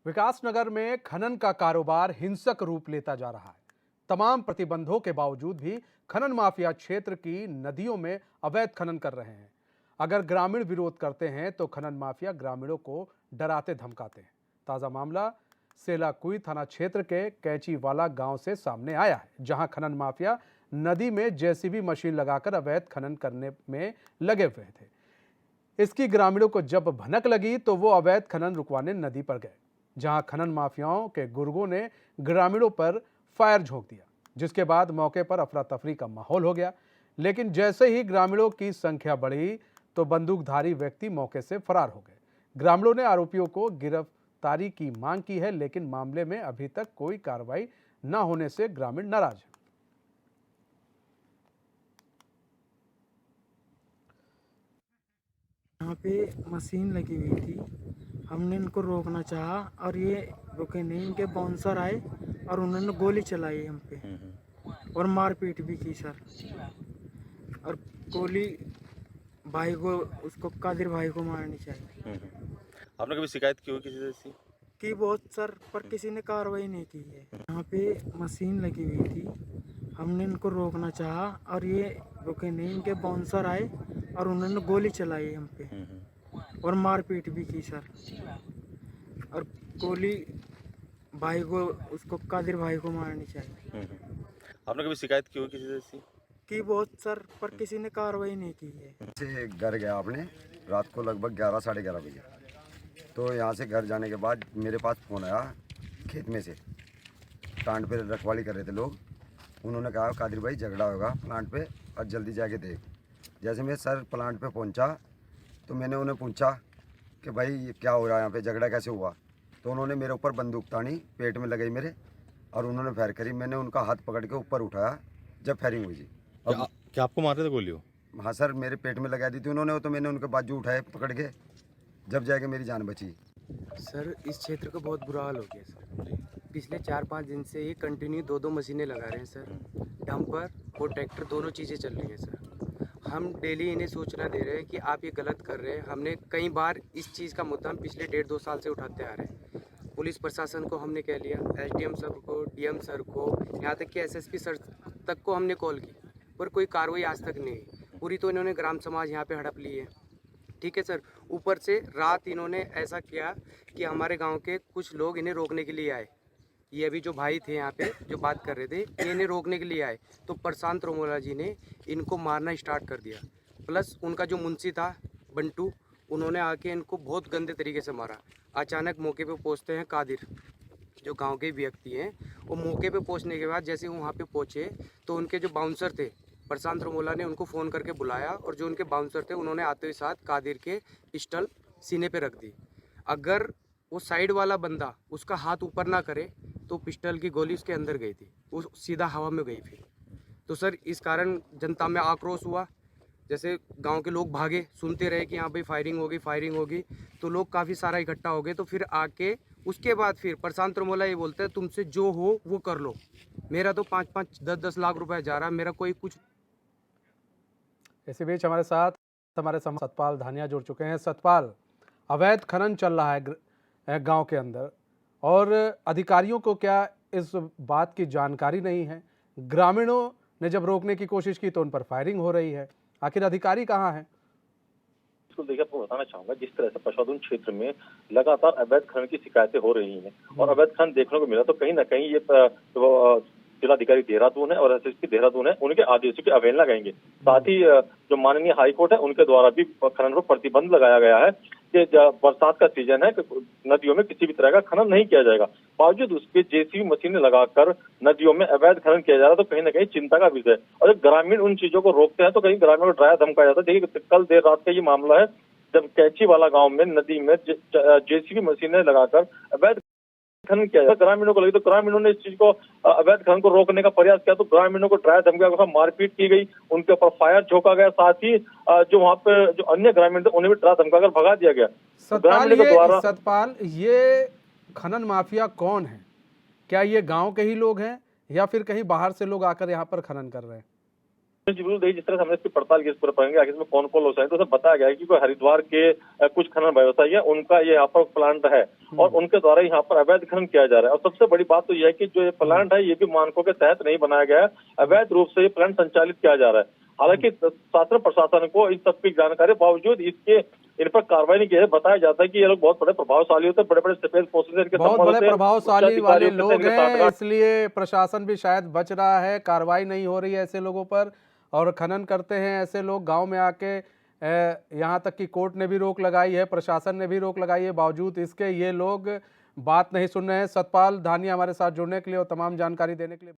विकासनगर में खनन का कारोबार हिंसक रूप लेता जा रहा है। तमाम प्रतिबंधों के बावजूद भी खनन माफिया क्षेत्र की नदियों में अवैध खनन कर रहे हैं। अगर ग्रामीण विरोध करते हैं तो खनन माफिया ग्रामीणों को डराते धमकाते हैं। ताजा मामला सेलाकुई थाना क्षेत्र के कैंचीवाला गांव से सामने आया है, जहां खनन माफिया नदी में जेसीबी मशीन लगाकर अवैध खनन करने में लगे हुए थे। इसकी ग्रामीणों को जब भनक लगी तो वो अवैध खनन रुकवाने नदी पर गए, जहां खनन माफियाओं के गुर्गों ने ग्रामीणों पर फायर झोंक दिया, जिसके बाद मौके पर अफरा तफरी का माहौल हो गया। लेकिन जैसे ही ग्रामीणों की संख्या बढ़ी तो बंदूकधारी व्यक्ति मौके से फरार हो गए। ग्रामीणों ने आरोपियों को गिरफ्तारी की मांग की है, लेकिन मामले में अभी तक कोई कार्रवाई न होने से ग्रामीण नाराज हैं। यहाँ पे मशीन लगी हुई थी, हमने इनको रोकना चाहा और ये रुके नहीं। इनके बाउंसर आए और उन्होंने गोली चलाई हम पे और मारपीट भी की सर। और गोली भाई को, उसको कादिर भाई को मारनी चाहिए। आपने कभी शिकायत की हो किसी से ऐसी? की बहुत सर, पर किसी ने कार्रवाई नहीं की है। यहाँ पे मशीन लगी हुई थी, हमने इनको रोकना चाहा और ये रुके नहीं। इनके बाउंसर आए और उन्होंने गोली चलाई हम पे और मारपीट भी की सर। और गोली भाई को, उसको कादिर भाई को मारनी चाहिए। आपने कभी शिकायत की हो किसी से ऐसी? की बहुत सर, पर किसी ने कार्रवाई नहीं की है। से घर गया आपने रात को लगभग 11 साढ़े 11 बजे। तो यहाँ से घर जाने के बाद मेरे पास फ़ोन आया खेत में से। प्लांट पे रखवाली कर रहे थे लोग। उन्होंने कहा कादिर भाई झगड़ा होगा प्लांट पे और जल्दी जाके देख। जैसे मैं सर प्लांट पे पहुँचा तो मैंने उन्हें पूछा कि भाई ये क्या हो रहा है, यहाँ पे झगड़ा कैसे हुआ। तो उन्होंने मेरे ऊपर बंदूक तानी, पेट में लगाई मेरे, और उन्होंने फायर करी। मैंने उनका हाथ पकड़ के ऊपर उठाया जब फायरिंग हुई जी। क्या आपको मार रहे थे गोली? हाँ सर, मेरे पेट में लगा दी थी उन्होंने, तो मैंने उनके बाजू उठाए पकड़ के, जब जाके मेरी जान बची। सर इस क्षेत्र का बहुत बुरा हाल हो गया सर। पिछले 4-5 दिन से ये कंटिन्यू 2-2 मशीनें लगा रहे हैं सर। डंपर और ट्रैक्टर दोनों चीज़ें चल रही हैं सर। हम डेली इन्हें सूचना दे रहे हैं कि आप ये गलत कर रहे हैं। हमने कई बार इस चीज़ का मुद्दा हम पिछले 1.5-2 साल से उठाते आ रहे हैं। पुलिस प्रशासन को हमने कह लिया, एसडीएम सर को, डीएम सर को, यहाँ तक कि एसएसपी सर तक को हमने कॉल की, पर कोई कार्रवाई आज तक नहीं हुई। पूरी तो इन्होंने ग्राम समाज यहाँ पे हड़प ली है, ठीक है सर। ऊपर से रात इन्होंने ऐसा किया कि हमारे गांव के कुछ लोग इन्हें रोकने के लिए आए। ये अभी जो भाई थे यहाँ पे जो बात कर रहे थे, ये इन्हें रोकने के लिए आए तो प्रशांत रोमोला जी ने इनको मारना स्टार्ट कर दिया। प्लस उनका जो मुंशी था बंटू, उन्होंने आके इनको बहुत गंदे तरीके से मारा। अचानक मौके पे पहुँचते हैं कादिर, जो गांव के व्यक्ति हैं। वो मौके पे पहुँचने के बाद जैसे वहाँ पे पहुँचे तो उनके जो बाउंसर थे, प्रशांत रोमोला ने उनको फ़ोन करके बुलाया और जो उनके बाउंसर थे उन्होंने आते हुए साथ कादिर के पिस्टल सीने पे रख दी। अगर वो साइड वाला बंदा उसका हाथ ऊपर ना करे तो पिस्टल की गोली उसके अंदर गई थी, वो सीधा हवा में गई फिर। तो सर इस कारण जनता में आक्रोश हुआ। जैसे गांव के लोग भागे, सुनते रहे कि यहाँ पे फायरिंग होगी, तो लोग काफ़ी सारा इकट्ठा हो गए। तो फिर आके उसके बाद फिर प्रशांत रोमोला ये बोलते हैं तुमसे जो हो वो कर लो, मेरा तो 5-5, 10-10 लाख रुपए जा रहा है, मेरा कोई कुछ। इसी बीच हमारे साथ हमारे सतपाल धानिया जुड़ चुके हैं। सतपाल, अवैध खनन चल रहा है गांव के अंदर और अधिकारियों को क्या इस बात की जानकारी नहीं है? ग्रामीणों ने जब रोकने की कोशिश की तो उन पर फायरिंग हो रही है। आखिर अधिकारी कहाँ हैं? तो देखिए, आपको बताना चाहूंगा, जिस तरह से पशुधन क्षेत्र में लगातार अवैध खनन की शिकायतें हो रही हैं और अवैध खनन देखने को मिला, तो कहीं ना कहीं ये जिलाधिकारी देहरादून है और एसएसपी देहरादून है, उनके आदेशों की अवहेलना करेंगे। साथ ही जो माननीय हाईकोर्ट है उनके द्वारा भी खनन पर प्रतिबंध लगाया गया है कि बरसात का सीजन है, नदियों में किसी भी तरह का खनन नहीं किया जाएगा। बावजूद उसके जेसीबी मशीनें लगाकर नदियों में अवैध खनन किया जा रहा है, तो कहीं ना कहीं चिंता का विषय है। और जब ग्रामीण उन चीजों को रोकते हैं तो कहीं ग्रामीण को डराया धमकाया जाता है। देखिए, कल देर रात का ये मामला है जब कैंचीवाला गांव में नदी में जेसीबी मशीनें लगाकर अवैध खनन किया जाता। ग्रामीणों को लगी तो ग्रामीणों ने इस चीज को, अवैध खनन को रोकने का प्रयास किया, तो ग्रामीणों को डराया धमकाया, मारपीट की गई, उनके ऊपर फायर झोंका गया। साथ ही जो वहाँ पे जो अन्य ग्रामीण थे उन्हें भी डरा धमकाकर भगा दिया गया। सतपाल, ये खनन माफिया कौन है? क्या ये गांव के ही लोग हैं या फिर कहीं बाहर से लोग आकर यहाँ पर खनन कर रहे हैं? जी बिल्कुल देखिए, जिस तरह से हमने इसकी पड़ताल की इस पूरे प्रकरण की, आखिर इसमें कौन कौन लोग शामिल, तो उसे बताया गया है कि कोई हरिद्वार के कुछ खनन व्यवसायी है, उनका ये यहाँ पर प्लांट है और उनके द्वारा यहाँ पर अवैध खनन किया जा रहा है। और सबसे बड़ी बात तो यह है कि जो ये प्लांट है ये भी मानकों के तहत नहीं बनाया गया है, अवैध रूप से ये प्लांट संचालित किया जा रहा है। हालांकि शासन प्रशासन को इन सब की जानकारी बावजूद इसके इन पर कार्रवाई नहीं की है। बताया जाता है कि ये लोग बहुत बड़े प्रभावशाली होते हैं, बड़े बड़े स्पेशल फोर्सेज इनके बहुत संबंध बड़े से प्रभावशाली वाले उच्चाधिकारी लोग होते हैं, इनके हैं, साथ इसलिए प्रशासन भी शायद बच रहा है, कार्रवाई नहीं हो रही है ऐसे लोगों पर। और खनन करते हैं ऐसे लोग गांव में आके, यहाँ तक कि कोर्ट ने भी रोक लगाई है, प्रशासन ने भी रोक लगाई है, बावजूद इसके ये लोग बात नहीं सुन रहे हैं। सतपाल धानिया हमारे साथ जुड़ने के लिए और तमाम जानकारी देने के लिए